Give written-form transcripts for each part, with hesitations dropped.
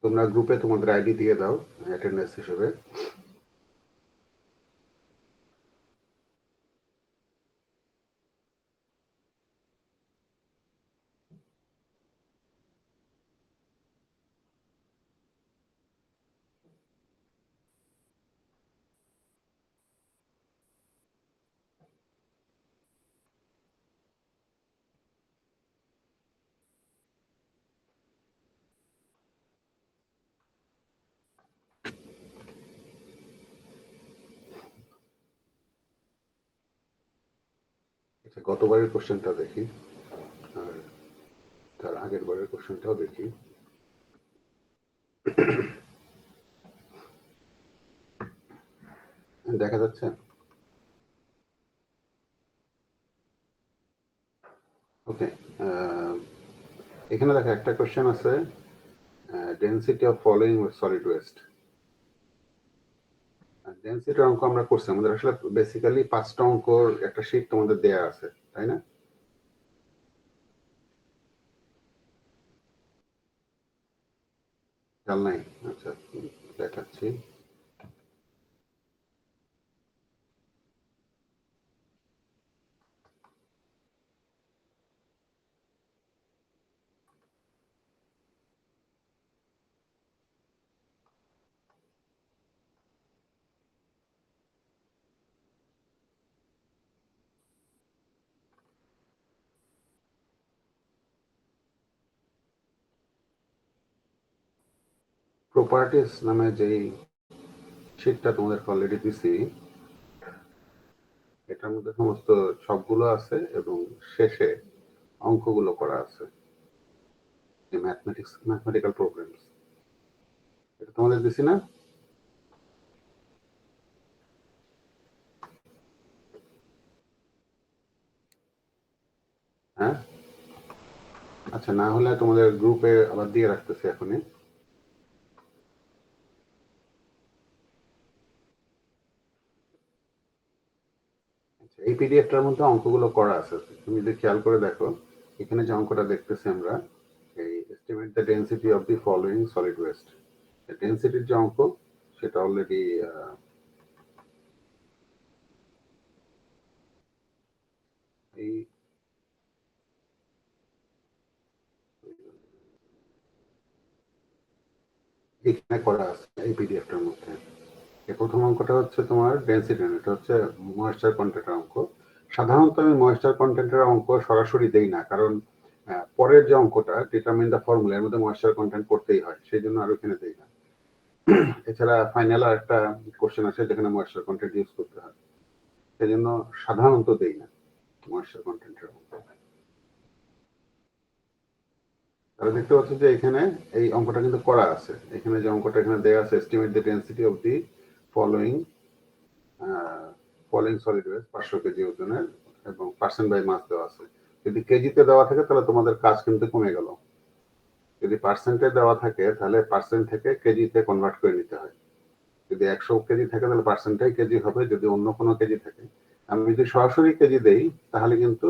তোমরা গ্রুপে তোমাদের আইডি দিয়ে দাও অ্যাটেন্ডেন্স হিসেবে। গতবারের কোশ্চেনটা দেখি আর তার আগের বারের কোশ্চেনটাও দেখি। দেখা যাচ্ছে? ওকে, এখানে দেখো একটা কোশ্চেন আছে, density of following solid waste. ডেন্সিটির অঙ্ক আমরা করছি, আমাদের আসলে বেসিক্যালি 5টা অঙ্কর একটা শীট তোমাদের দেয়া আছে, তাই না? খেয়াল নাই? আচ্ছা, দেখাচ্ছি। প্রপার্টিস নামে যেই শীটটা তোমাদেরকে অলরেডি দিছি, এটার মধ্যে সমস্ত সবগুলো আছে এবং শেষে অঙ্কগুলো করা আছে, ম্যাথমেটিক্যাল প্রবলেমস। এটা তোমাদের দিছি না? হ্যাঁ, আচ্ছা, না হলে তোমাদের গ্রুপে আবার দিয়ে রাখতেছি এখনই। এই পিডিএফটার মধ্যে অঙ্কগুলো করা আছে, তুমি যদি খেয়াল করে দেখো, এখানে যে অঙ্কটা দেখতেছি আমরা, এই estimate the density of the following solid waste, ডেন্সিটির যে অঙ্ক সেটা অলরেডি এই এখানে করা আছে এই পিডিএফটার মধ্যে। এই প্রথম অঙ্কটা হচ্ছে তোমার ডেন্সিটি, এটা হচ্ছে ময়েশ্চার কন্টেন্টের অঙ্ক। সাধারণত আমি ময়েশ্চার কন্টেন্টের অঙ্ক সরাসরি দেই না, কারণ পরের যে অঙ্কটা ডিটারমিন দ্য ফর্মুলা, এর মধ্যে ময়েশ্চার কন্টেন্ট করতেই হয়, সেই জন্য আর ওখানে দেই না। এছাড়া ফাইনাল আর একটা কোশ্চেন আছে যেখানে ময়েশ্চার কন্টেন্ট ইউজ করতে হয়, সেই জন্য সাধারণত দেই না ময়েশ্চার কন্টেন্টের অঙ্ক। তাহলে দেখতে পাচ্ছ যে এখানে এই অঙ্কটা কিন্তু করা আছে, এখানে যে অঙ্কটা এখানে দেওয়া আছে, estimate the density of the following solid West 500 KG ওজনের এবং পার্সেন্ট বাই মাস দেওয়া আছে। যদি কেজিতে দেওয়া থাকে তাহলে তোমাদের কাজ কিন্তু কমে গেল, যদি পার্সেন্টে দেওয়া থাকে তাহলে পার্সেন্ট থেকে কেজিতে কনভার্ট করে নিতে হয়। যদি 100 কেজি থাকে তাহলে পার্সেন্টটাই কেজি হবে, যদি অন্য কোনো কেজি থাকে। আমি যদি সরাসরি কেজি দেই তাহলে কিন্তু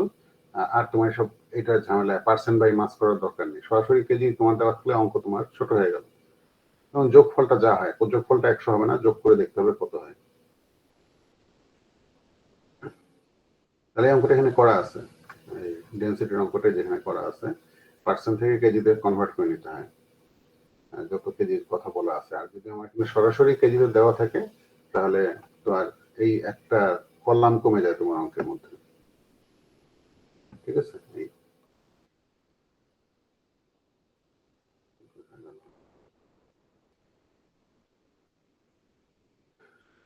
আর তোমার সব এটা ঝামেলা পার্সেন্ট বাই মাস করার দরকার নেই, সরাসরি কেজি তোমার দেওয়া থাকলে অঙ্ক তোমার ছোট হয়ে গেল। এবং যোগফলটা যা হয়, যোগফলটা 100 হবে না, যোগ করে দেখতে হবে কত হয়। তাহলে অঙ্কটা এখানে করা আছে, ডেন্সিটির অঙ্কটা যেখানে করা আছে, পার্সেন্ট থেকে কেজিতে কনভার্ট করে নিতে হয় যত কেজির কথা বলা আছে। আর যদি আমার এখানে সরাসরি কেজিতে দেওয়া থাকে তাহলে তো আর এই একটা কলাম কমে যায় তোমার অঙ্কের মধ্যে। ঠিক আছে, এই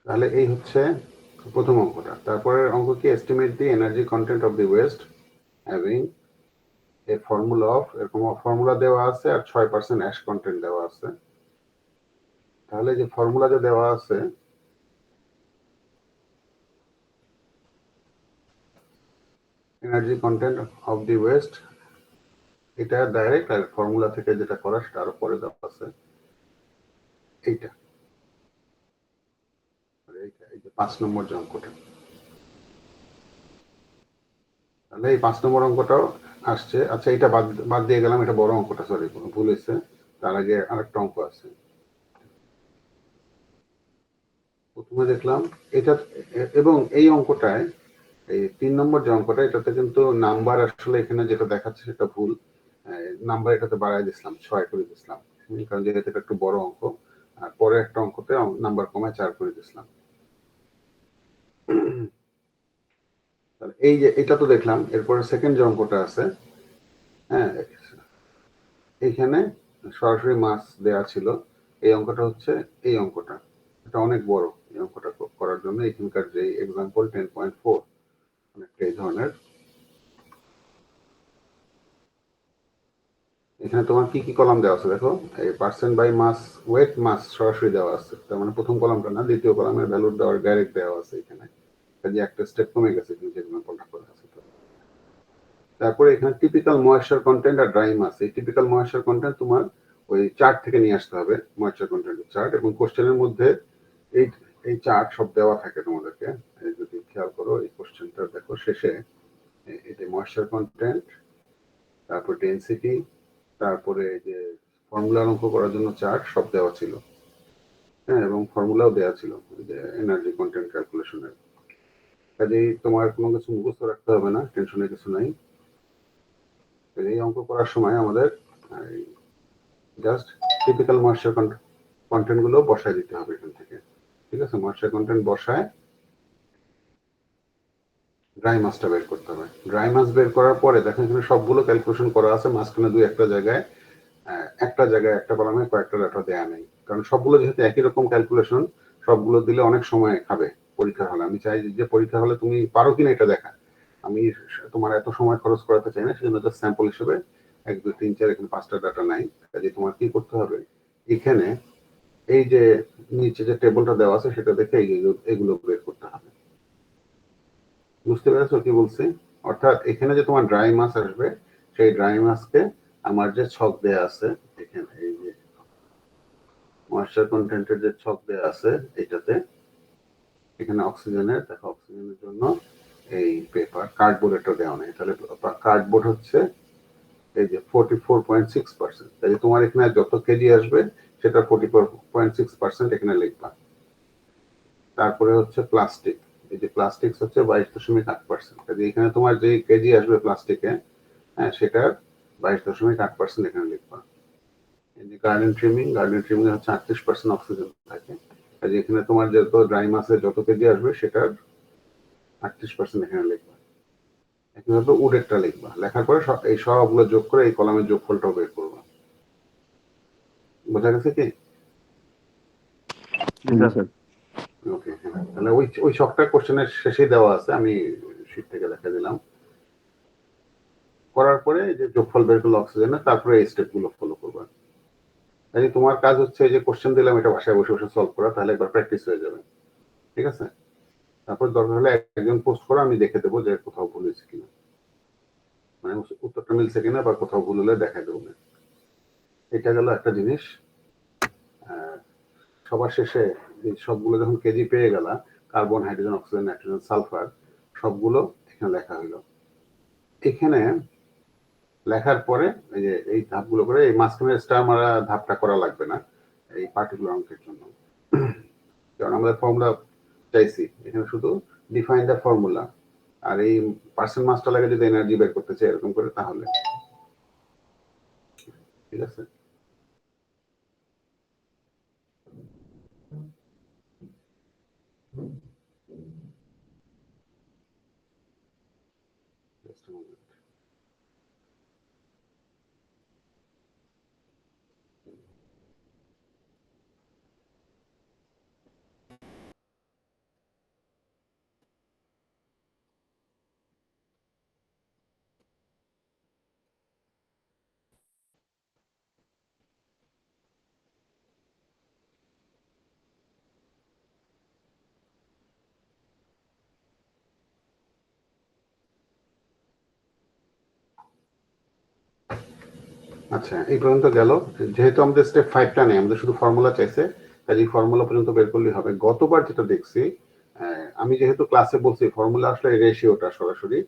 তাহলে এই হচ্ছে প্রথম অঙ্কটা। তারপরের অঙ্ক কি, estimate the energy content of the West having a formula of, এরকম ফর্মুলা দেওয়া আছে আর 6% অ্যাশ কন্টেন্ট দেওয়া আছে। তাহলে যে ফর্মুলা যে দেওয়া আছে, energy content of the West, এটা ডাইরেক্ট, আর ফর্মুলা থেকে যেটা করা সেটা আরো পরে দেওয়া আছে, এইটা এইটা এই যে 5 নম্বর যে অঙ্কটা। তাহলে এই 5 নম্বর অঙ্কটাও আসছে। আচ্ছা, এটা বাদ বাদ দিয়ে গেলাম, এটা বড় অঙ্কটা, সরি ভুল হয়েছে, তার আগে আরেকটা অঙ্ক আছে। প্রথমে দেখলাম এটা, এবং এই অঙ্কটায় এই 3 নম্বর যে অঙ্কটা, এটাতে কিন্তু নাম্বার আসলে এখানে যেটা দেখাচ্ছে সেটা ভুল। নাম্বার এটাতে বাড়াই দিছিলাম, 6 করে দিছিলাম, কারণ যেহেতু এটা একটু বড় অঙ্ক। আর পরে একটা অঙ্কতে নাম্বার কমায় 4 করে দিছিলাম। এই যে এটা তো দেখলাম, এরপরে সেকেন্ড যে অঙ্কটা আছে, হ্যাঁ, এইখানে সরাসরি মাস দেয়া ছিল। এই অঙ্কটা হচ্ছে এই অঙ্কটা, এটা অনেক বড়। এই অঙ্কটা করার জন্য এখানকার যে এক্সাম্পল 10.4 অনেকটা এই ধরনের। এখানে তোমার কি কি কলাম দেওয়া আছে দেখো, এই পার্সেন্ট বাই মাস, ওয়েট, মাস সরাসরি দেওয়া আছে। তার মানে প্রথম কলামটা না, দ্বিতীয় কলামের ভ্যালু দেওয়ার ডাইরেক্ট দেওয়া আছে এখানে। কাজে একটা স্টেপ কমে গেছে কিন্তু এক্সাম্পলটা করে আছে। তারপরে এখানে টিপিক্যাল ময়েশ্চার কন্টেন্ট আর ড্রাই মাস। এই টিপিক্যাল ময়েশ্চার কন্টেন্ট তোমার ওই চার্ট থেকে নিয়ে আসতে হবে, ময়েশ্চার কন্টেন্টের চার্ট। এবং কোশ্চেনের মধ্যে এই এই চার্ট সব দেওয়া থাকে তোমাদেরকে। যদি খেয়াল করো এই কোশ্চেনটা দেখো, শেষে এটা ময়েশ্চার কন্টেন্ট, তারপর ডেনসিটি, তারপরে যে ফর্মুলার অঙ্ক করার জন্য চার্ট সব দেওয়া ছিল। হ্যাঁ, এবং ফর্মুলাও দেওয়া ছিল যে এনার্জি কন্টেন্ট ক্যালকুলেশনের। কাজেই তোমার কোনো কিছু মুখস্থ রাখতে হবে না, টেনশনের কিছু নাই। এই অঙ্ক করার সময় আমাদের জাস্ট টিপিক্যাল ময়েশ্চার কন্টেন্ট গুলো বসায় দিতে হবে এখান থেকে। ঠিক আছে, ময়েশ্চার কন্টেন্ট বসায় ড্রাই মাসটা বের করতে হবে। ড্রাই মাস বের করার পরে দেখেন এখানে সবগুলো ক্যালকুলেশন করা আছে, মাঝখানে দুই একটা জায়গায় একটা কলামে কয়েকটা ডাটা দেয়া নেই, কারণ সবগুলো যেহেতু একই রকম ক্যালকুলেশন, সবগুলো দিলে অনেক সময় খাবে পরীক্ষা হলে। আমি চাই যে পরীক্ষা হলে তুমি পারো কিনা এটা দেখা। আমি তোমার এত সময় খরচ করাতে চাই না, সেজন্য জাস্ট স্যাম্পল হিসেবে 1 2 3 4 এখানে 5টা ডাটা নাই। কাজে তোমার কি করতে হবে, এখানে এই যে নিচে যে টেবিলটা দেওয়া আছে সেটা দেখে এগুলো বের করতে হবে। বুঝতে পেরেছো কি বলছি? অর্থাৎ এখানে যে তোমার ড্রাই মাস আসবে, সেই ড্রাই মাসকে আমার যে ছক দেয়া আছে এখানে, এই যে ময়েশ্চার কন্টেন্টের যে ছক দেয়া আছে এটাতে, এখানে অক্সিজেনের, দেখো অক্সিজেনের জন্য এই পেপার কার্ডবোর্ড একটা দেওয়া নেই, তাহলে কার্ডবোর্ড হচ্ছে এই যে 44.6%। তাই তোমার এখানে যত কেজি আসবে সেটা 44.6% এখানে লিখবা। তারপরে হচ্ছে প্লাস্টিক, এই যে প্লাস্টিক হচ্ছে 22.8%। কাজে এখানে তোমার যে কেজি আসবে প্লাস্টিকে, হ্যাঁ, সেটার 22.8% এখানে লিখবা। এই যে গার্ডেন ট্রিমিং হচ্ছে 38% অক্সিজেন থাকে। কাজে এখানে তোমার যত ড্রাই মাসে যত কেজি আসবে সেটার 38% এখানে লিখবা। একইভাবে উডেরটা লিখবা, লেখার পরে এই সবগুলো যোগ করে এই কলামের যোগফলটাও বের করবা। বোঝা গেছে কি? ওকে, হ্যাঁ, তাহলে ওই ছকটা কোশ্চেনের শেষেই দেওয়া আছে, আমি শীট থেকে দেখা দিলাম। করার পরে যে যোগফল বের করলো অক্সিজেনের, তারপরে এই স্টেপ গুলো ফলো করবা। তাই তোমার কাজ হচ্ছে যে কোশ্চেন দিলাম এটা বাসায় বসে বসে সলভ করা, তাহলে একবার প্র্যাকটিস হয়ে যাবে। ঠিক আছে, তারপর দরকার হলে একজন পোস্ট করো, আমি দেখে দেবো যে কোথাও ভুল হয়েছে কিনা, মানে উত্তরটা মিলছে কিনা, বা কোথাও ভুল হলে দেখা দেবো না। এটা গেল একটা জিনিস। সবার শেষে সবগুলো যখন কেজি পেয়ে গেলা, carbon, hydrogen, oxygen, nitrogen, sulphur, সবগুলো এখানে লেখা হইলো। এখানে লেখার পরে এই যে এই ধাপগুলো করে এই মাঝখানে স্টার মারা ধাপটা করা লাগবে না এই পার্টিকুলার অঙ্কের জন্য, কারণ আমাদের ফর্মুলা চাইছি এখানে শুধু ডিফাইন দ্য ফর্মুলা। আর এই পার্সেন্ট মাসটা লাগে যদি এনার্জি বের করতে চাই এরকম করে, তাহলে ঠিক আছে। Just a moment. আচ্ছা, এই পর্যন্ত গেল। যেহেতু আমাদের স্টেপ 5টা নেই, আমাদের শুধু ফর্মুলা চাইছে, কাজে ফর্মুলা পর্যন্ত বের করলেই হবে। গতবার যেটা দেখছি, আমি যেহেতু ক্লাসে বলছি ফর্মুলা আসলে রেশিওটা সরাসরি,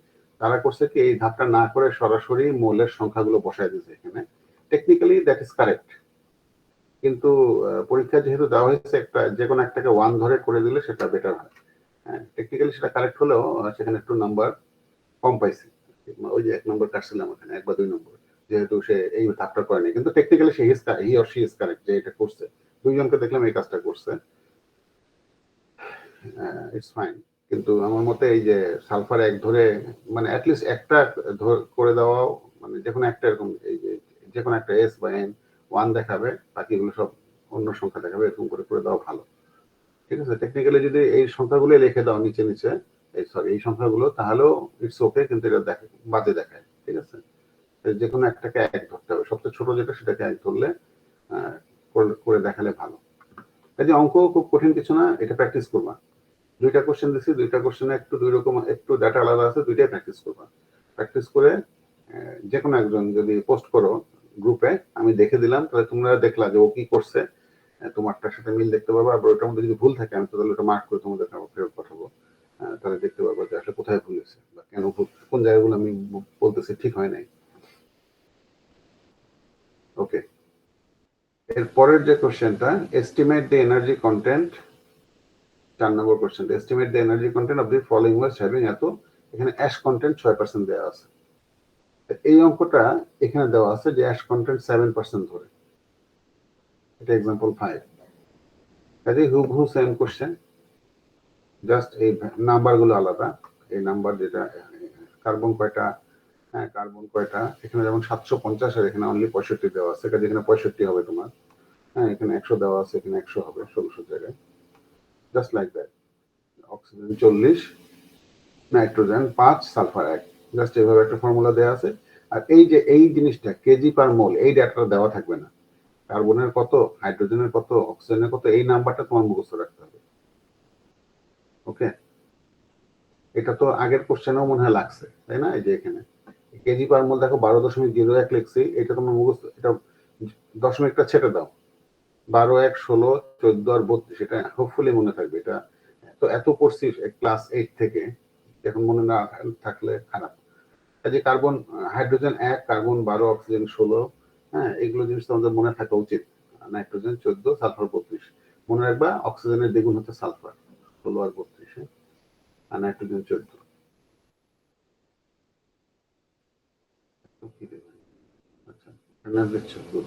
তারা করছে কি এই ধাপটা না করে সরাসরি মোলের সংখ্যাগুলো বসায় দিয়েছে এখানে। টেকনিক্যালি দ্যাট ইজ কারেক্ট, কিন্তু পরীক্ষা যেহেতু দেওয়া হয়েছে একটা যে কোনো একটাকে 1 ধরে করে দিলে সেটা বেটার হয়। হ্যাঁ, টেকনিক্যালি সেটা কারেক্ট হলেও সেখানে একটু নাম্বার কম পাইছি। ওই যে 1 নম্বর কাটছিলাম ওখানে 1 বা 2 নম্বর। যেহেতু সে এই ধাপটা করেনি। কিন্তু technically he or she is correct যে এটা করছে। 2 জনকে দেখলাম এই কাজটা করছে। It's fine. কিন্তু আমার মতে এই যে সালফার 1 ধরে মানে এট লিস্ট একটা করে দেওয়াও মানে যেকোনো একটা এরকম এই যে যেকোনো একটা এস বা এন 1 দেখাবে, বাকিগুলো সব অন্য সংখ্যা দেখাবে, এরকম করে দেওয়া ভালো। ঠিক আছে? টেকনিক্যালি যদি এই সংখ্যাগুলো লিখে দাও নিচে, এই সংখ্যাগুলো তাহলেও ইটস ওকে, কিন্তু এটা বাজে দেখায়। ঠিক আছে? যেকোনো একটাকে 1 ধরতে হবে। সবচেয়ে ছোট যেটা সেটাকে 1 ধরলে করে দেখালে ভালো। কাজে অঙ্ক খুব কঠিন কিছু না, এটা প্র্যাকটিস করবা। 2টা কোশ্চেন দিছি, 2টা কোশ্চেনে একটু 2 রকম একটু ডাটা আলাদা আছে, 2টাই প্র্যাকটিস করবা। প্র্যাকটিস করে যেকোনো একজন যদি পোস্ট করো গ্রুপে, আমি দেখে দিলাম, তাহলে তোমরা দেখলা যে ও কি করছে, তোমারটার সাথে মিল দেখতে পারবা। আবার ওটার মধ্যে যদি ভুল থাকে আমি তাহলে ওটা মার্ক করে তোমাদের ফেরত পাঠাবো। তাহলে দেখতে পারবো যে আসলে কোথায় ভুল হয়েছে বা কেন ভুল, কোন জায়গাগুলো আমি বলতেছি ঠিক হয় নাই। ওকে, এর পরের যে কোশ্চেনটা, estimate the energy content, 4 number question, estimate the energy content of the following was having এত, এখানে অ্যাশ কন্টেন্ট 6% দেওয়া আছে। এই অঙ্কটা এখানে দেওয়া আছে যে অ্যাশ কন্টেন্ট 7% ধরে, এটা এক্সাম্পল 5। কাজে হুবহু সেম কোশ্চেন, জাস্ট এই নাম্বার গুলো আলাদা। এই নাম্বার যেটা কার্বন কয়টা, হ্যাঁ কার্বন কয়টা, এখানে যেমন 750 আর এখানে অনলি 65 দেওয়া আছে, কাজে এখানে 65 হবে তোমার। হ্যাঁ, এখানে 100 দেওয়া আছে, এখানে 100 হবে 1600 জায়গায়। Just like that. Oxygen 40, nitrogen 5, sulphur 1। Just এইভাবে একটা ফর্মুলা দেওয়া আছে। আর এই যে এই জিনিসটা কেজি পার মোল, এই ডাটাটা দেওয়া থাকবে না। কার্বনের কত, হাইড্রোজেনের কত, অক্সিজেনের কত, এই নাম্বারটা তোমার মুখস্থ রাখতে হবে। ওকে, এটা তো আগের কোশ্চেনেও মনে হয় লাগছে, তাই না? এই যে এখানে কেজি পার মোল দেখো 12.01 লিখছি, এটা তোমার মুখস্থ, এটা দশমিকটা ছেটে দাও, 12, 1, 16, 14 আর 32, এটা হোপফুলি মনে থাকবে। এটা তো এত পড়ছি ক্লাস 8 থেকে, এখন মনে না থাকলে খারাপ। কাজে কার্বন, হাইড্রোজেন 1, কার্বন 12, অক্সিজেন 16, হ্যাঁ এগুলো জিনিস তোমাদের মনে থাকা উচিত। Nitrogen 14, sulphur 32। মনে রাখবা অক্সিজেনের দ্বিগুণ হচ্ছে সালফার, 16 আর 32, হ্যাঁ, আর নাইট্রোজেন 14। আচ্ছা, এনার্জি 14।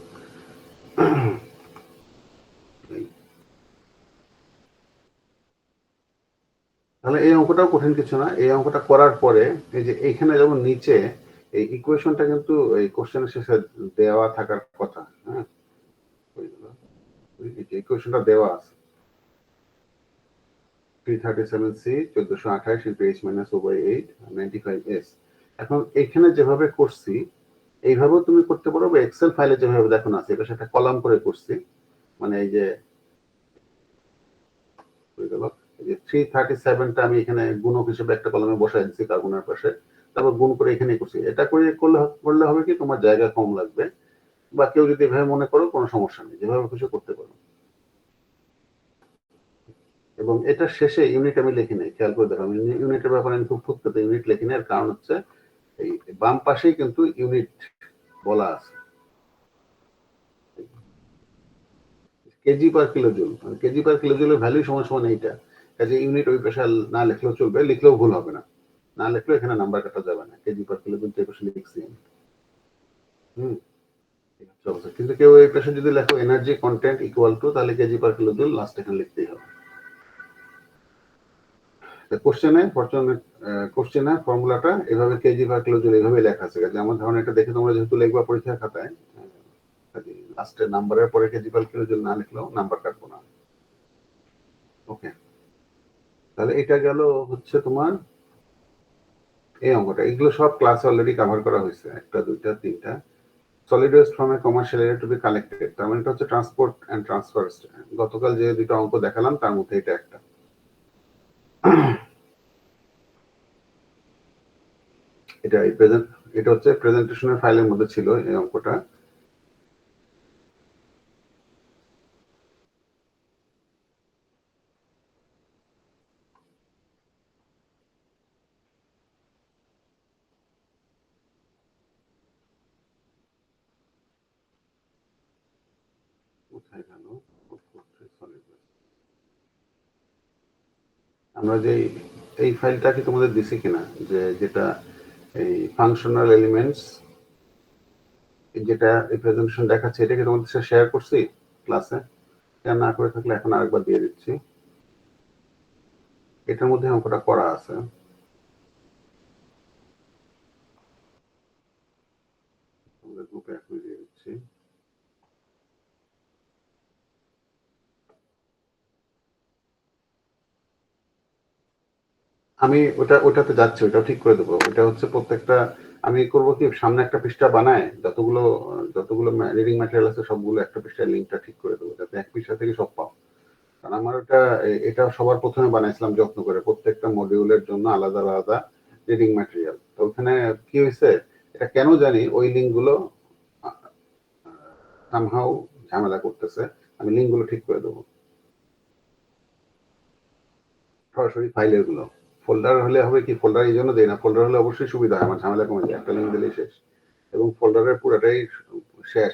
তাহলে এই অঙ্কটাও কঠিন কিছু না। এই অঙ্কটা করার পরে এই যে এইখানে যেমন নিচে এই ইকুয়েশনটা কিন্তু এই কোশ্চেনের শেষে দেওয়া থাকার কথা। হ্যাঁ, ইকুয়েশনটা দেওয়া আছে 337C 1428 into H minus over 8 95S। এখন এখানে যেভাবে করছি এইভাবেও তুমি করতে পারো, বা এক্সেল ফাইলে যেভাবে দেখো না, এটা সেটা কলাম করে করছি। মানে এই যে 337টা আমি এখানে গুণক হিসেবে একটা কলমে বসাই দিচ্ছি কার্বনের পাশে, তারপর গুণ করে এখানে করছি। এটা করলে হবে কি, তোমার জায়গা কম লাগবে। বা কেউ যদি এভাবে মনে করো কোনো সমস্যা নেই, যেভাবে কিছু করতে পারো। এবং এটা শেষে ইউনিট আমি লিখি নাই, খেয়াল করে দেখো, আমি ইউনিটের ব্যাপারে আমি খুব ফুটতে ইউনিট লিখি নাই। এর কারণ হচ্ছে এই বাম পাশেই কিন্তু ইউনিট বলা আছে, কেজি পার কিলো জুল, মানে কেজি পার কিলো জুলের ভ্যালু সমান সমান এইটা। কাজে ইউনিট ওই পেশা না লিখলেও চলবে, লিখলেও ভুল হবে না। না লিখলেও এখানে নাম্বার কাটা যাবে না, কেজি পার কিলো জুল এই পেশা লিখছি আমি। হুম, কিন্তু কেউ এই পেশা যদি লেখো এনার্জি কন্টেন্ট ইকুয়াল টু, তাহলে KG per kilo joule last এখানে লিখতেই হবে। কোশ্চেনের ফর্মুলাটা এভাবে কেজি পার কিলো জুল এইভাবে লেখা আছে। কাজে আমার ধারণা এটা দেখে তোমরা যেহেতু লিখবা পরীক্ষার খাতায়, লাস্টের নাম্বারের পরে কেজি পার কিলো জুল না লিখলেও নাম্বার কাটবো না। ওকে, তাহলে এটা গেল হচ্ছে তোমার এই অঙ্কটা। এগুলো সব ক্লাসে অলরেডি কভার করা হয়েছে, 1, 2, 3টা। Solid waste from a commercial area to be collected, তার মানে এটা হচ্ছে ট্রান্সপোর্ট এন্ড ট্রান্সফার। গতকাল যে দুটো অঙ্ক দেখালাম তার মধ্যে এটা একটা। এটা এই প্রেজেন্ট, এটা হচ্ছে প্রেজেন্টেশনের ফাইলের মধ্যে ছিল এই অঙ্কটা। কোথায় গেল? আমরা যে এই ফাইলটা কি তোমাদের দিছি কিনা, যে যেটা এই ফাংশনাল এলিমেন্টস, যেটা এই প্রেজেন্টেশন দেখাচ্ছে, এটা কি তোমাদের সাথে শেয়ার করছি ক্লাসে? শেয়ার না করে থাকলে এখন আরেকবার দিয়ে দিচ্ছি। এটার মধ্যে অঙ্কটা করা আছে। আমাদের গ্রুপে এখন দিয়ে দিচ্ছি। আমি ওটাতে যাচ্ছি, ওটাও ঠিক করে দেবো। ওটা হচ্ছে প্রত্যেকটা আমি করবো কি, সামনে একটা পৃষ্ঠা বানায় যতগুলো যতগুলো রিডিং ম্যাটেরিয়াল আছে সবগুলো একটা পৃষ্ঠার লিঙ্কটা ঠিক করে দেবো, যাতে এক পৃষ্ঠা থেকে সব পাও। কারণ আমার এটা সবার প্রথমে বানাইছিলাম যত্ন করে, প্রত্যেকটা মডিউলের জন্য আলাদা আলাদা রিডিং ম্যাটেরিয়াল। তো ওখানে কি হয়েছে, এটা কেন জানি ওই লিঙ্কগুলো সামহাউ ঝামেলা করতেছে। আমি লিঙ্কগুলো ঠিক করে দেবো। সরাসরি ফাইলের গুলো ফোল্ডার হলে হবে কি, ফোল্ডার এই জন্য দেয় না, ফোল্ডার হলে অবশ্যই সুবিধা হয়, আমার ঝামেলা কমে যায়, একটা লিঙ্ক দিলেই শেষ। এবং ফোল্ডারের পুরাটাই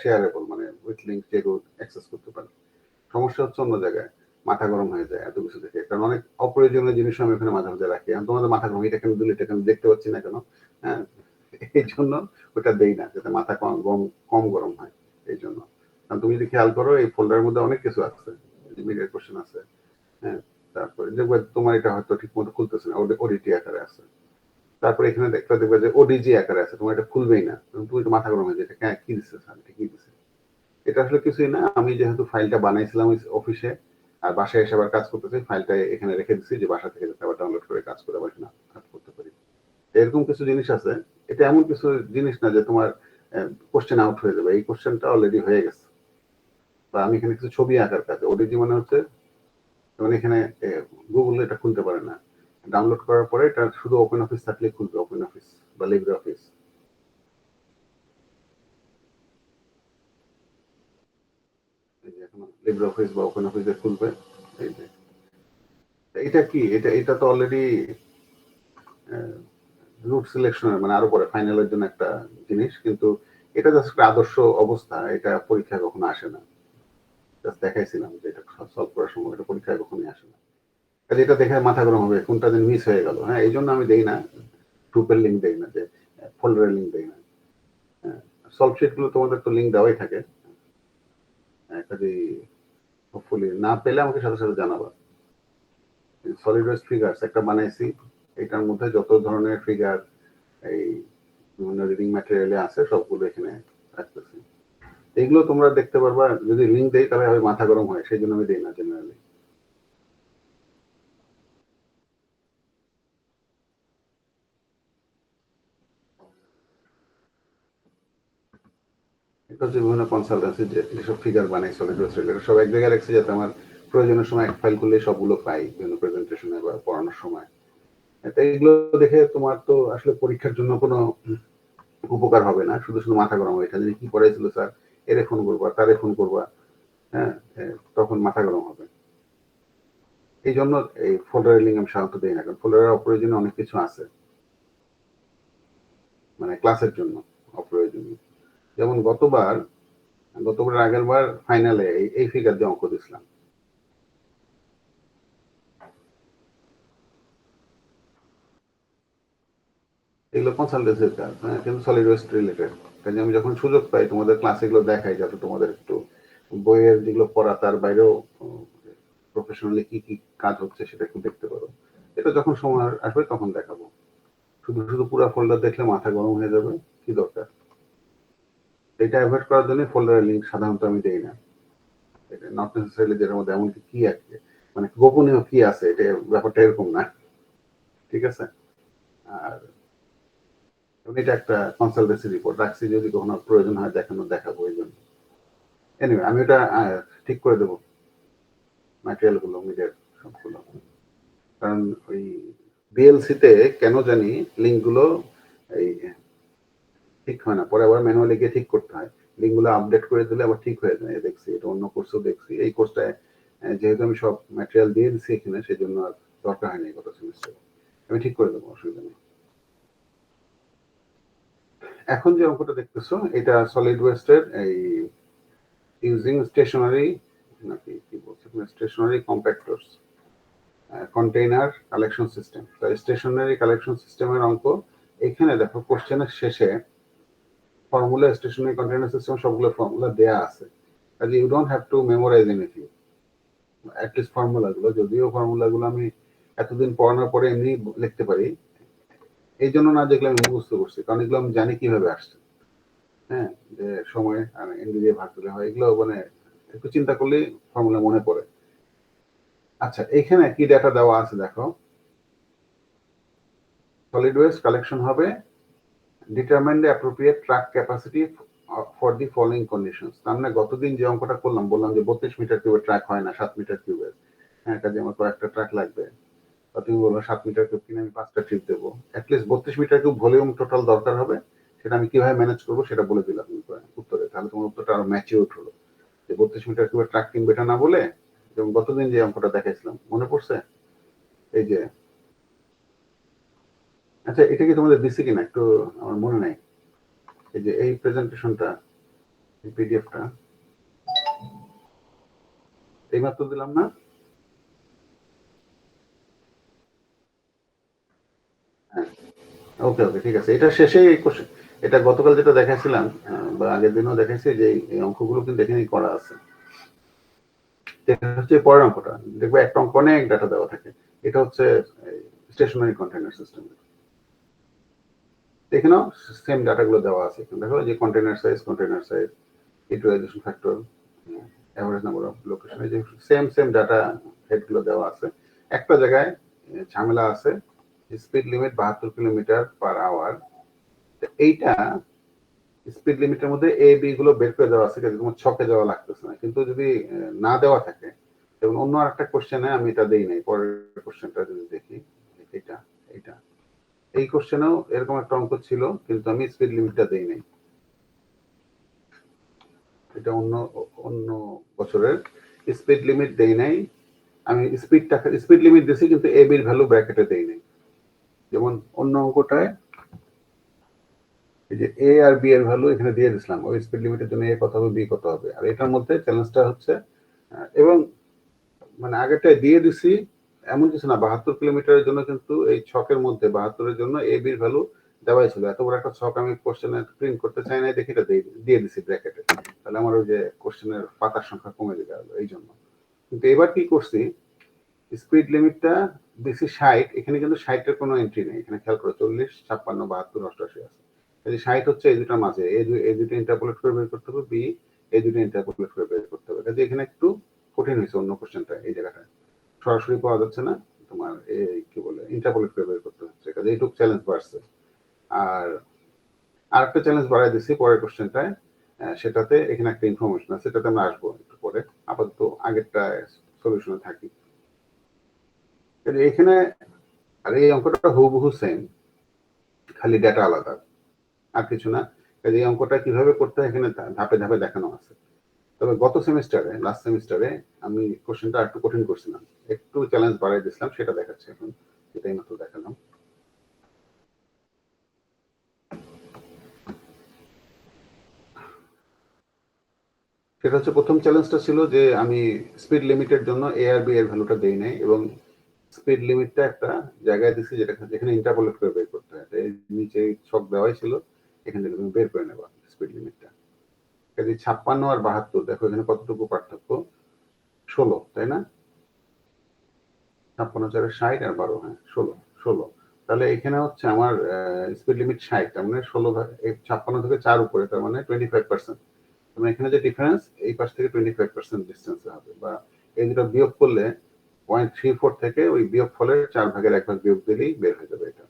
শেয়ারেবল, মানে উইথ লিঙ্ক যে কেউ অ্যাক্সেস করতে পারে। সমস্যা হচ্ছে অন্য জায়গায়, মাথা গরম হয়ে যায় এত কিছু দেখে, কারণ অনেক অপ্রয়োজনীয় জিনিস আমি ওখানে মাঝে মাঝে রাখি। আমি তোমাদের মাথা গরম, এটা কেন দিলে, এটা কেন দেখতে পাচ্ছি না কেন, হ্যাঁ, এই জন্য ওটা দেই না, যাতে মাথা কম গরম হয়। এই জন্য, কারণ তুমি যদি খেয়াল করো এই ফোল্ডারের মধ্যে অনেক কিছু আছে, মিডিয়ার কোশ্চেন আছে, হ্যাঁ, তারপরে দেখবে তোমার এটা হয়তো ঠিক মতো খুলতেছে না, ওডিটি আকারে আছে। তারপরে এখানে দেখতে দেখবে যে ওডিজি আকারে আছে, তোমার এটা খুলবেই না, তুমি তো মাথা গরম হয়ে যায়, এটা কি দিচ্ছে স্যার, এটা কি দিচ্ছে। এটা আসলে কিছুই না, আমি যেহেতু ফাইলটা বানাইছিলাম অফিসে, আর বাসায় এসে আবার কাজ করতেছি, ফাইলটা এখানে রেখে দিচ্ছি যে বাসা থেকে যাতে আবার ডাউনলোড করে কাজ করে আবার কাজ করতে পারি। এরকম কিছু জিনিস আছে। এটা এমন কিছু জিনিস না যে তোমার কোশ্চেন আউট হয়ে যাবে, এই কোশ্চেনটা অলরেডি হয়ে গেছে। বা আমি এখানে কিছু ছবি আঁকার কাজ, ওডিজি মানে হচ্ছে, মানে এখানে গুগল এটা খুলতে পারে না, ডাউনলোড করার পরে এটা শুধু ওপেন অফিস থাকলে খুলবে, ওপেন অফিস বা লিব্রে অফিস। এই যে এখন লিব্রে অফিস বা ওপেন অফিসে খুলবে। এই যে এটা কি, এটা তো অলরেডি রুট সিলেকশনের মানে আরো পরে ফাইনালের জন্য একটা জিনিস, কিন্তু এটা জাস্ট একটা আদর্শ অবস্থা, এটা পরীক্ষায় কখনো আসে না। জাস্ট দেখাইছিলাম যে এটা সলভ করার সময় এটা পরীক্ষায় কখনোই আসে না। কাজে এটা দেখে মাথা গরম হবে, কোনটা দিন মিস হয়ে গেল। হ্যাঁ, এই জন্য আমি দেই না, গ্রুপের লিঙ্ক দেই না, যে ফোল্ডারের লিঙ্ক দেই না। হ্যাঁ, সলভ শিট গুলো তোমাদের তো লিঙ্ক দেওয়াই থাকে। কাজে হোপফুলি না পেলে আমাকে সাথে সাথে জানাবা। সলিড ওয়েস্ট ফিগার্স একটা বানাইছি, এটার মধ্যে যত ধরনের ফিগার এই বিভিন্ন রিডিং ম্যাটেরিয়ালে আছে সবগুলো এখানে রাখতেছি। এগুলো তোমরা দেখতে পারবা, যদি লিঙ্ক দেই তাহলে হবে মাথা গরম হয়, সেই জন্য আমি দিই না জেনারেলি। এটা হচ্ছে বিভিন্ন কনসালটেন্সি যেসব ফিগার বানাই সলিড ওয়েস্ট রিলেটেড, সব এক জায়গায় রাখছি যাতে আমার প্রয়োজনের সময় এক ফাইল করলে সবগুলো পাই বিভিন্ন প্রেজেন্টেশনে বা পড়ানোর সময়। তো এগুলো দেখে তোমার তো আসলে পরীক্ষার জন্য কোনো উপকার হবে না, শুধু শুধু মাথা গরম হবে, এটা যদি কি পড়াইছিল স্যার, এরে ফোন করবা তারে ফোন করবা, হ্যাঁ, তখন মাথা গরম হবে। এই জন্য এই ফোল্ডারের লিঙ্ক আমি সাধারণত দিই না, কারণ ফোল্ডারের অপ্রয়োজনীয় অনেক কিছু আছে, মানে ক্লাসের জন্য অপ্রয়োজনীয়। যেমন গতবার আগের বার ফাইনালে এই ফিগার দিয়ে অঙ্ক দিছিলাম। এগুলো কনসালটেন্সির কাজ, হ্যাঁ, কিন্তু সলিড ওয়েস্ট রিলেটেড। কাজে আমি যখন সুযোগ পাই তোমাদের ক্লাসে এগুলো দেখাই, যাতে তোমাদের একটু বইয়ের যেগুলো পড়া তার বাইরেও প্রফেশনালি কি কি কাজ হচ্ছে সেটা একটু দেখতে পারো। এটা যখন সময় আসবে তখন দেখাবো। শুধু শুধু পুরো ফোল্ডার দেখলে মাথা গরম হয়ে যাবে, কি দরকার। এটা অ্যাভয়েড করার জন্য ফোল্ডারের লিঙ্ক সাধারণত আমি দেই না। এটা নট নেসেসারিলি যেটার মধ্যে এমন কি আছে, মানে গোপনীয় কি আছে, এটা ব্যাপারটা এরকম না, ঠিক আছে। আর এটা একটা কনসালটেন্সি রিপোর্ট রাখছি, যদি কখনো প্রয়োজন হয় দেখাবো এই জন্য। এনিওয়ে আমি ওটা ঠিক করে দেবো ম্যাটেরিয়াল গুলো, মিডিয়ার সবগুলো। কারণ ওই বিএলসি তে কেন জানি লিঙ্ক গুলো এই ঠিক হয় না, পরে আবার ম্যানুয়ালি গিয়ে ঠিক করতে হয়। লিঙ্ক গুলো আপডেট করে দিলে আবার ঠিক হয়ে যায়, দেখছি এটা অন্য কোর্সেও দেখছি। এই কোর্সটায় যেহেতু আমি সব ম্যাটেরিয়াল দিয়ে দিচ্ছি এখানে, সেই জন্য আর দরকার হয়নি গত সেমিস্টারে। আমি ঠিক করে দেবো, অসুবিধা নেই। এখন যে অঙ্কটা দেখতেছো এটা সলিড ওয়েস্টের এই ইউজিং স্টেশনারি নাকি কি বলছে stationary compactors container collection system. তো স্টেশনারি কালেকশন সিস্টেমের অঙ্ক এখানে দেখো কোশ্চেনের শেষে ফর্মুলা স্টেশনারি কন্টেইনার সিস্টেম সবগুলো ফর্মুলা দেয়া আছে, কাজে you don't have to memorize anything, at least ফর্মুলাগুলো, যদিও ফর্মুলাগুলো আমি এতদিন পড়ানোর পরে এমনি লিখতে পারি, এই জন্য না দেখলে আমি মুখস্থ করছি, কারণ এগুলো আমি জানি কিভাবে আসছে। হ্যাঁ, যে সময় এনডি দিয়ে ভাগ করলে হয়, এগুলো মানে একটু চিন্তা করলে ফর্মুলা মনে পড়ে। আচ্ছা, এখানে কি ডাটা দেওয়া আছে দেখো, সলিড ওয়েস্ট কালেকশন হবে determine the appropriate truck capacity for the following conditions. তার মানে গতদিন যে অঙ্কটা করলাম, বললাম যে 32 মিটার কিউবের ট্রাক হয় না 7 মিটার কিউবের, হ্যাঁ, কাজে আমার কয়েকটা ট্রাক লাগবে, বা তুমি বললো 7 মিটার কিউব কিনে আমি 5টা ট্রিপ দেবো, at least 32 metre cube volume total দরকার হবে, সেটা আমি কিভাবে ম্যানেজ করবো সেটা বলে দিলাম উত্তরে, তাহলে তোমার উত্তরটা আরো ম্যাচিউর হলো, যে 32 মিটার কিউবের ট্রাক কিনবে এটা না বলে, যেমন গতদিন যে অঙ্কটা দেখাইছিলাম মনে পড়ছে, এই যে, আচ্ছা এটা কি তোমাদের দিছি কিনা একটু আমার মনে নাই, এই যে এই প্রেজেন্টেশনটা, এই পিডিএফটা এইমাত্র দিলাম না? হ্যাঁ, ওকে ওকে, ঠিক আছে, এটা শেষে এই কোশ্চেন, এটা গতকাল যেটা দেখাইছিলাম বা আগের দিনও দেখাইছি, যে এই অঙ্কগুলো কিন্তু এখানেই করা আছে। এটা হচ্ছে পরের অঙ্কটা, দেখবে একটা অঙ্ক অনেক ডাটা দেওয়া থাকে, এটা হচ্ছে স্টেশনারি কন্টেইনার সিস্টেম। এখানেও সেম ডাটাগুলো দেওয়া আছে, দেখো যে container size, utilisation factor, average number of location, এই যে সেম ডাটা হেডগুলো দেওয়া আছে। একটা জায়গায় ঝামেলা আছে, speed limit 72 kilometre per hour, এইটা স্পিড লিমিটের মধ্যে এ বি গুলো বের করে দেওয়া আছে, কিন্তু তোমার ছকে দেওয়া লাগতেছে না, কিন্তু যদি না দেওয়া থাকে, যেমন অন্য আরেকটা কোশ্চেনে আমি এটা দেই নাই, পরের কোশ্চেনটা যদি দেখি, এটা এটা এই কোশ্চেনেও এরকম একটা অঙ্ক ছিল, কিন্তু আমি স্পিড লিমিটটা দেই নাই, এটা অন্য অন্য বছরের, স্পিড লিমিট দেই নাই আমি, স্পিড লিমিট দিছি কিন্তু এ বির ভ্যালু ব্র্যাকেটে দেই নাই। যেমন অন্য অঙ্কটায় এই যে এ আর বি এর ভ্যালু এখানে দিয়ে দিছিলাম, ওই স্পিড লিমিটের জন্য এ কত হবে বি কত হবে, আর এটার মধ্যে চ্যালেঞ্জটা হচ্ছে এবং মানে আগেরটায় দিয়ে দিছি এমন কিছু না, 72 কিলোমিটারের জন্য কিন্তু এই ছকের মধ্যে 72-এর জন্য এ বির ভ্যালু দেওয়াই ছিল, এত বড় একটা ছক আমি কোশ্চেনে প্রিন্ট করতে চাই না দেখি এটা দিয়ে দিছি ব্র্যাকেটে, তাহলে আমার ওই যে কোশ্চেনের পাতার সংখ্যা কমে গেল এই জন্য। কিন্তু এবার কি করছি, স্পিড লিমিটটা দিছি 60, এখানে কিন্তু 60-এর কোনো এন্ট্রি নেই, এখানে খেয়াল করো 40, 56, 72, 88 আছে, এই 60 হচ্ছে এই দুটার মাঝে, এই দুটো ইন্টারপোলেট করে বের করতে হবে, বি এই দুটো ইন্টারপোলেট করে বের করতে হবে, কাজে এখানে একটু কঠিন হয়েছে অন্য কোশ্চেনটা, এই জায়গাটা সরাসরি পাওয়া যাচ্ছে না, তোমার এই কি বলে ইন্টারপোলেট করে বের করতে হচ্ছে, কাজে এইটুকু চ্যালেঞ্জ বাড়ছে। আর আরেকটা চ্যালেঞ্জ বাড়াই দিচ্ছি পরের কোশ্চেনটায়, সেটাতে এখানে একটা ইনফরমেশন আছে, সেটাতে আমরা আসবো একটু পরে, আপাতত আগেরটা সলিউশনে থাকি। এখানে আর এই অঙ্কটা হুবহু সেম, খালি ডেটা আলাদা, আর কিছু না, এই অঙ্কটা কিভাবে করতে হয় এখানে ধাপে ধাপে দেখানো আছে। তবে গত সেমিস্টারে, লাস্ট সেমিস্টারে আমি কোশ্চেনটা একটু কঠিন করছিলাম, একটু চ্যালেঞ্জ বাড়াই দিয়েছিলাম, সেটা দেখাচ্ছি এখন, এটাই মাত্র দেখালাম। সেটা হচ্ছে প্রথম চ্যালেঞ্জটা ছিল যে আমি স্পিড লিমিটের জন্য এ আর বি এর ভ্যালুটা দেই নাই, এবং স্পিড লিমিটটা একটা জায়গায় দিছি যেখানে ইন্টারপোলেট করে বের করতে হয়, নিচে ছক দেওয়াই ছিল, এখান থেকে তুমি বের করে নেবা স্পিড লিমিটটা। কাজে 56 আর 72, দেখো এখানে কতটুকু পার্থক্য, 16, তাই না? 56 4 60 আর 12, হ্যাঁ 16, তাহলে এখানে হচ্ছে আমার স্পিড লিমিট 60, তার মানে 16 56 থেকে 4 উপরে, তার মানে 25%, মানে এখানে যে ডিফারেন্স এই পাশ থেকে 25% ডিস্টেন্সে হবে, বা এই দুটো বিয়োগ করলে 0.34 থেকে ওই বিয়োগ ফলের 4 ভাগের 1 ভাগ বিয়োগ দিলেই বের হয়ে যাবে এটা।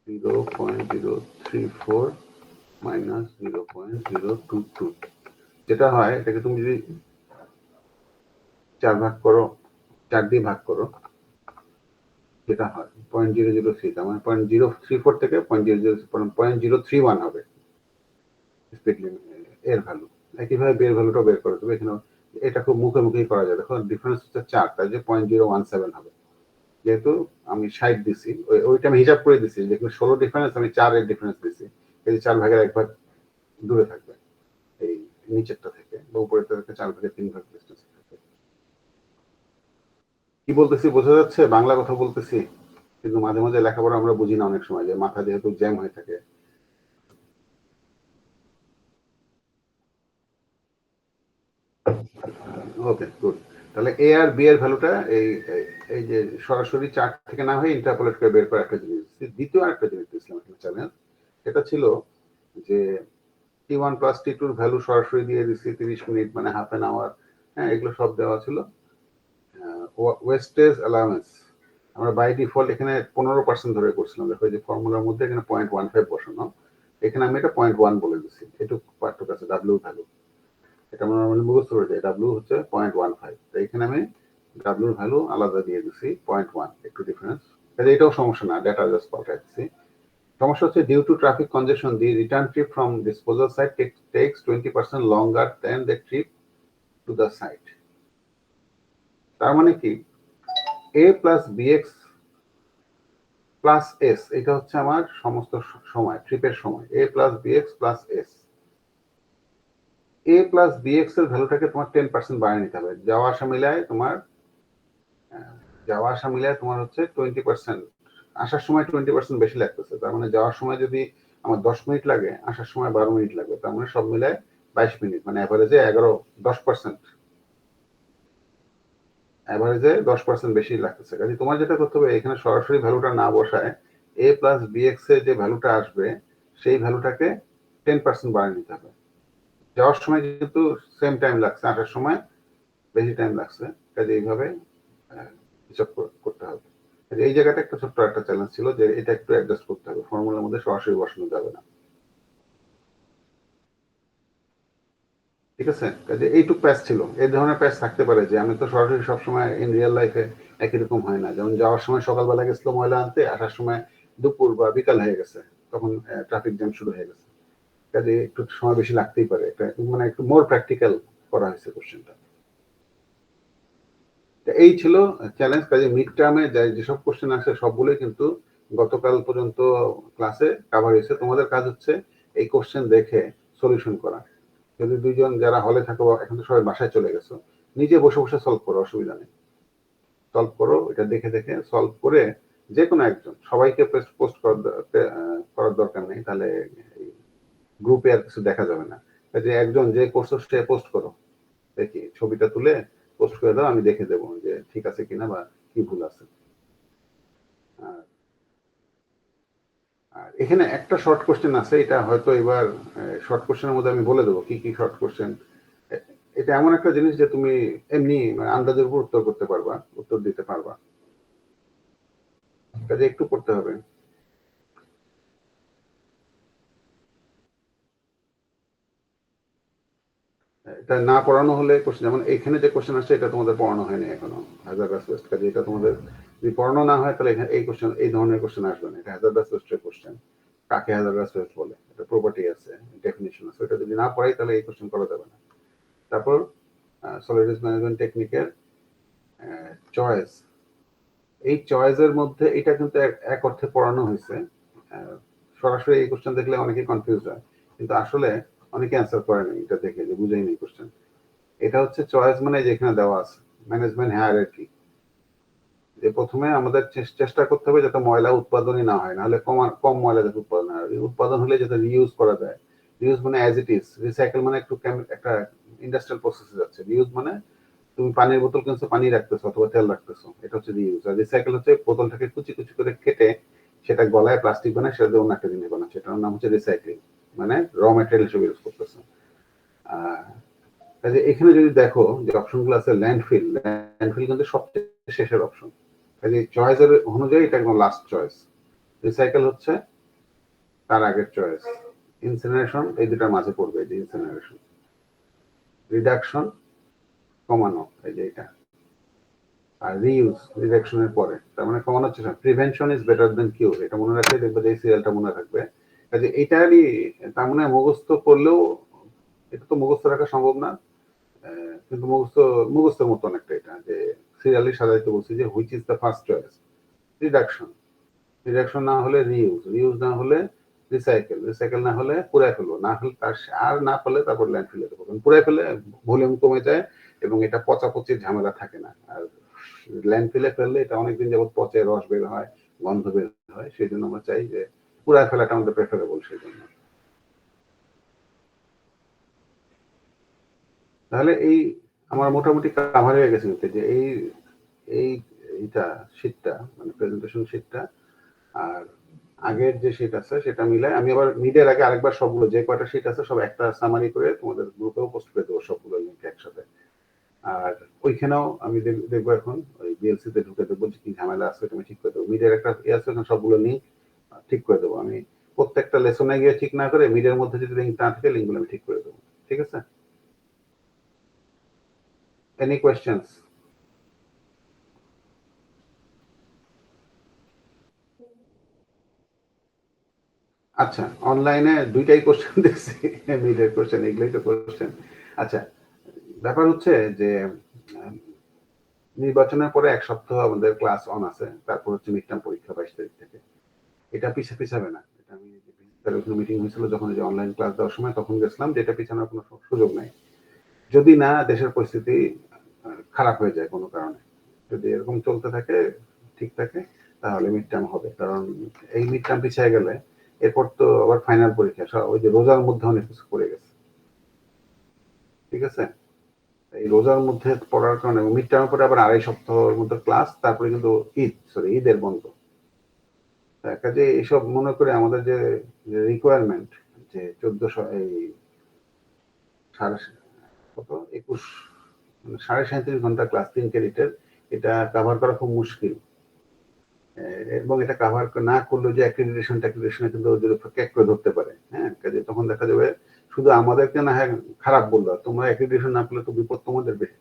0.034 মাইনাস 0.022, যেটা হয় এটাকে তুমি যদি 4 ভাগ করো, 4 দিয়ে ভাগ করো, যেটা হয় 0.003, তার মানে 0.034 থেকে 0.031 হবে স্পিড লিমিট এর ভ্যালু। একইভাবে বের ভ্যালুটা বের করে দেবে, এখানে এটা খুব মুখে মুখেই করা যায়, দেখো ডিফারেন্স হচ্ছে 4, তাই যে 0.017 হবে, যেহেতু আমি 60 দিছি, ওইটা আমি হিসাব করে দিছি, যেখানে 16 ডিফারেন্স আমি 4 এর ডিফারেন্স দিছি, এই 4/1 দূরে থাকবে এই নিচেরটা থেকে, বা উপরের থেকে 4/3 ডিস্টেন্স থাকবে। কি বলতেছি বোঝা যাচ্ছে? বাংলা কথা বলতেছি, কিন্তু মাঝে মাঝে লেখাপড়া আমরা বুঝি না অনেক সময়, যে মাথা যেহেতু জ্যাম হয়ে থাকে। ওকে, গুড। তাহলে এ আর বি এর ভ্যালুটা এই এই যে সরাসরি চার্ট থেকে না হয়ে ইন্টারপোলেট করে বের করা একটা জিনিস। দ্বিতীয় আরেকটা জিনিস দিয়েছিলাম একটা চ্যালেঞ্জ, এটা ছিল যে T1 প্লাস T2 এর ভ্যালু সরাসরি দিয়ে দিচ্ছি 30 মিনিট, মানে হাফ এন আওয়ার। হ্যাঁ, এগুলো সব দেওয়া ছিল। ওয়েস্টেজ অ্যালাউন্স আমরা বাই ডিফল্ট এখানে 15% ধরে করছিলাম। দেখো যে ফর্মুলার মধ্যে এখানে 0.15 বসানো, এখানে আমি এটা 0.1 বলে দিচ্ছি। এটুকু পার্থক্য আছে, ডাব্লিউ ভ্যালু। এটা আমরা নর্মালি মুখস্থ করে যাই, ডাব্লিউ হচ্ছে 0.15। তো এখানে আমি ডাব্লিউর ভ্যালু আলাদা দিয়ে দিচ্ছি 0.1, একটু ডিফারেন্স। এটাও সমস্যা না, ডেটা জাস্ট পাল্টাই দিচ্ছি। সমস্যা হচ্ছে due to traffic congestion the return trip from disposal site takes 20% longer than the trip to the site. তার মানে কি, A plus BX plus S, এটা হচ্ছে আমার সমস্ত সময়, ট্রিপের সময়। A plus BX plus S, A plus BX এর ভ্যালুটাকে তোমার 10% বাড়িয়ে নিতে হবে। যাওয়া আসা মিলায় তোমার হচ্ছে 20%। আসার সময় 20% বেশি লাগতেছে, তার মানে যাওয়ার সময় যদি আমার 10 মিনিট লাগে, আসার সময় 12 মিনিট লাগবে, তার মানে সব মিলায় 22 মিনিট, মানে অ্যাভারেজে 10%। অ্যাভারেজে 10% বেশি লাগতেছে। কাজে তোমার যেটা করতে হবে, এখানে সরাসরি ভ্যালুটা না বসায় এ প্লাস বিএক্স এর যে ভ্যালুটা আসবে, সেই ভ্যালুটাকে 10% বাড়িয়ে নিতে হবে। যাওয়ার সময় কিন্তু সেম টাইম লাগছে, আসার সময় বেশি টাইম লাগছে। কাজে এইভাবে হিসাব করতে হবে। এই জায়গাটা একটা ছোট্ট একটা চ্যালেঞ্জ ছিল, যে এটা একটু অ্যাডজাস্ট করতে হবে, ফর্মুলার মধ্যে সরাসরি বসানো যাবে না। ঠিক আছে, কাজে এইটুক প্যাচ ছিল। এই ধরনের প্যাচ থাকতে পারে, যে আমি তো সরাসরি সবসময় ইন রিয়েল লাইফে একই রকম হয় না। যেমন যাওয়ার সময় সকালবেলা গেছিল ময়লা আনতে, আসার সময় দুপুর বা বিকাল হয়ে গেছে, তখন ট্রাফিক জ্যাম শুরু হয়ে গেছে। কাজে একটু সময় বেশি লাগতেই পারে। এটা মানে একটু মোর প্র্যাকটিক্যাল করা হয়েছে কোশ্চেনটা। এই ছিল চ্যালেঞ্জ। কাজে মিড টার্মে যেসব কোশ্চেন আসে সবগুলোই কিন্তু গতকাল পর্যন্ত ক্লাসে কাভার হয়েছে। তোমাদের কাজ হচ্ছে এই কোশ্চেন দেখে সলিউশন করা। যদি দুইজন যারা হলে থাকো, এখন তো সবাই বাসায় চলে গেছো, নিজে বসে বসে সলভ করো, অসুবিধা নেই। সলভ করো, এটা দেখে দেখে সলভ করে যে কোনো একজন, সবাইকে পোস্ট করার দরকার নেই, তাহলে গ্রুপে আর কিছু দেখা যাবে না। যে একজন যে করছো সে পোস্ট করো, দেখি ছবিটা তুলে পোস্ট করে দাও, আমি দেখে দেবো যে ঠিক আছে কিনা বা কি ভুল আছে। আর আর এখানে একটা শর্ট কোশ্চেন আছে, এটা হয়তো এবার শর্ট কোশ্চেনের মধ্যে আমি বলে দেবো কি কি শর্ট কোশ্চেন। এটা এমন একটা জিনিস যে তুমি এমনি মানে আন্দাজের উপর উত্তর করতে পারবা, উত্তর দিতে পারবা। কাজে একটু পড়তে হবে। এটা না পড়ানো হলে কোশ্চেন, যেমন এখানে যে কোশ্চেন আসছে এটা তোমাদের পড়ানো হয়নি এখনো, হ্যাজার্ডাস ওয়েস্ট। কাজে এটা তোমাদের যদি পড়ানো না হয়, তাহলে এখানে এই কোশ্চেন, এই ধরনের কোশ্চেন আসবে না। এটা হ্যাজার্ডাস ওয়েস্টের কোশ্চেন। কাকে হ্যাজার্ডাস ওয়েস্ট বলে, এটা প্রপার্টি আছে, ডেফিনিশন আছে। এটা যদি না পড়াই, তাহলে এই কোশ্চেন করা যাবে না। তারপর সলিড ওয়েস্ট ম্যানেজমেন্ট টেকনিকের চয়েস, এই চয়েসের মধ্যে এটা কিন্তু এক অর্থে পড়ানো হয়েছে। সরাসরি এই কোশ্চেন দেখলে অনেকে কনফিউজ হয়, কিন্তু আসলে অনেকে অ্যান্সার করে নাই এটা দেখে, যে বুঝেই নেই কোশ্চেন। এটা হচ্ছে চয়েস মানে যেখানে দেওয়া আছে ম্যানেজমেন্ট হায়ারার্কি, যে প্রথমে আমাদের চেষ্টা করতে হবে যাতে ময়লা উৎপাদনই না হয়, নাহলে কম ময়লা যাতে উৎপাদন হয়। উৎপাদন হলে যাতে রিইউজ করা যায়। রিইউজ মানে অ্যাজ ইট ইজ, রিসাইকেল মানে একটু একটা ইন্ডাস্ট্রিয়াল প্রসেসে যাচ্ছে। রিইউজ মানে তুমি পানির বোতল কিনছো, পানি রাখতেছো অথবা তেল রাখতেছো, এটা হচ্ছে রিইউজ। আর রিসাইকেল হচ্ছে বোতলটাকে কুচি কুচি করে কেটে সেটা গলায় প্লাস্টিক বানায়, সেটা দিয়ে অন্য একটা জিনিস বানাচ্ছে, এটার নাম হচ্ছে রিসাইক্লিং, মানে র মেটেরিয়াল হিসেবে ইউজ করতেছে। কাজে এখানে যদি দেখো যে অপশনগুলো আছে, ল্যান্ডফিল, ল্যান্ডফিল কিন্তু সবচেয়ে শেষের অপশন। কাজে চয়েসের অনুযায়ী এটা একদম লাস্ট চয়েস। রিসাইকেল হচ্ছে তার আগের চয়েস। ইনসিনারেশন এই দুটার মাঝে পড়বে, এই যে ইনসিনারেশন। রিডাকশন কমানো, এই যে এটা। আর রিইউজ রিডাকশনের পরে, তার মানে কমানো হচ্ছে। প্রিভেনশন ইজ বেটার দেন কিউর, এটা মনে রাখলে দেখবে যে এই সিরিয়ালটা মনে রাখবে। কাজে এইটারই তার মানে মুখস্থ করলেও, এটা তো মুখস্থ রাখা সম্ভব না, কিন্তু মুখস্থের মতো অনেকটা এটা, যে সিরিয়ালি সাজাইতে বলছি যে which is the first choice. Reduction, reduction না হলে রিইউজ, রিইউজ না হলে রিসাইকেল না হলে পুরাই ফেলবো, না হলে তার আর না পারলে তারপর ল্যান্ডফিলে দেবো। পুরাই ফেলে ভলিউম কমে যায় এবং এটা পচাপচির ঝামেলা থাকে না। আর ল্যান্ডফিলে ফেললে এটা অনেকদিন যাবত পচে রস বের হয়, গন্ধ বের হয়, সেই জন্য আমরা চাই যে পুরাই ফেলাটা আমাদের প্রেফারেবল। সেই জন্য তাহলে এই আমার মোটামুটি কাভার হয়ে গেছে যে এই এই এইটা শীটটা মানে প্রেজেন্টেশন শীটটা আর আগের যে শীট আছে সেটা মিলে আমি আবার মিডের আগে আরেকবার সবগুলো যে কয়টা শীট আছে সব একটা সামারি করে তোমাদের গ্রুপেও পোস্ট করে দেবো সবগুলো লিঙ্ক একসাথে। আর ওইখানেও আমি দেখবো এখন ওই বিএলসি তে ঢুকে দেখবো যে কি ঝামেলা আছে তুমি ঠিক করে দেবো। মিডের একটা আছে সবগুলো লিঙ্ক ঠিক করে দেবো আমি। প্রত্যেকটা লেসনে গিয়ে ঠিক না করে মিডের মধ্যে যদি লিঙ্ক না থাকে লিঙ্কগুলো আমি ঠিক করে দেবো। ঠিক আছে? Any questions? আচ্ছা, অনলাইনে দুইটাই কোশ্চেন দেখছি, মিডের কোশ্চেন, এগুলোই তো কোশ্চেন। আচ্ছা, ব্যাপার হচ্ছে যে নির্বাচনের পরে এক সপ্তাহ আমাদের ক্লাস অন আছে, তারপর হচ্ছে মিড টার্ম পরীক্ষা 22 তারিখ থেকে। এটা পিছাবে না। এটা আমি মিটিং হয়েছিল যখন যে অনলাইন ক্লাস দেওয়ার সময় তখন গেছিলাম যে এটা পিছানোর কোনো সুযোগ নাই। যদি না দেশের পরিস্থিতি খারাপ হয়ে যায় কোনো কারণে, যদি এরকম চলতে থাকে ঠিক থাকে তাহলে মিড টার্ম হবে। কারণ এই মিড টার্ম পিছিয়ে গেলে এরপর তো আবার ফাইনাল পরীক্ষা, ওই যে রোজার মধ্যে অনেক কিছু পড়ে গেছে। ঠিক আছে? এই রোজার মধ্যে পড়ার কারণে মিড টার্মের পরে আবার 2.5 সপ্তাহের মধ্যে ক্লাস, তারপরে কিন্তু ঈদের বন্ধ। কাজে এইসব মনে করে আমাদের যে রিকোয়ারমেন্ট যে 1400 এই সাড়ে কত 21 মানে 37.5 ঘন্টা ক্লাস 3 ক্রেডিটের, এটা কাভার করা খুব মুশকিল। এবং এটা কাভার না করলে যে অ্যাক্রিডিটেশনে কিন্তু ওদের ক্যাক করে ধরতে পারে। হ্যাঁ, কাজে তখন দেখা যাবে শুধু আমাদেরকে না হয় খারাপ বললো, তোমরা অ্যাক্রিডিটেশন না পেলে তো বিপদ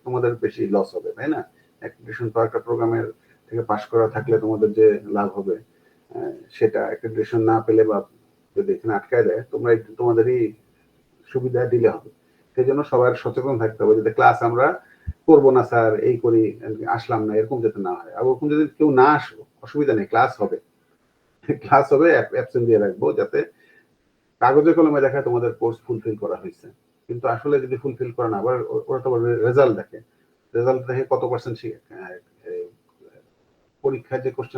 তোমাদের বেশি লস হবে, তাই না? অ্যাক্রিডিটেশন তো একটা প্রোগ্রামের থেকে পাশ করা থাকলে তোমাদের যে লাভ হবে সেটা অ্যাক্রিডিটেশন না পেলে বা যদি এখানে আটকায় দেয় তোমরা তোমাদেরই সুবিধা দিলে হবে। সেই জন্য সবার সচেতন থাকতে হবে যাতে ক্লাস আমরা করবো না স্যার, এই করি আসলাম না, এরকম যাতে না হয়। আর ওরকম যদি কেউ না আসো অসুবিধা নেই, ক্লাস হবে, ক্লাস হবে, অ্যাবসেন্ট দিয়ে রাখবো যাতে কাগজে কলমে দেখায় তোমাদের কোর্স ফুলফিল করা হয়েছে। কিন্তু আসলে যদি ফুলফিল করে না, আবার ওরা তো রেজাল্ট দেখে, রেজাল্ট দেখে কত পার্সেন্ট পরীক্ষায় যে কোশ্চেন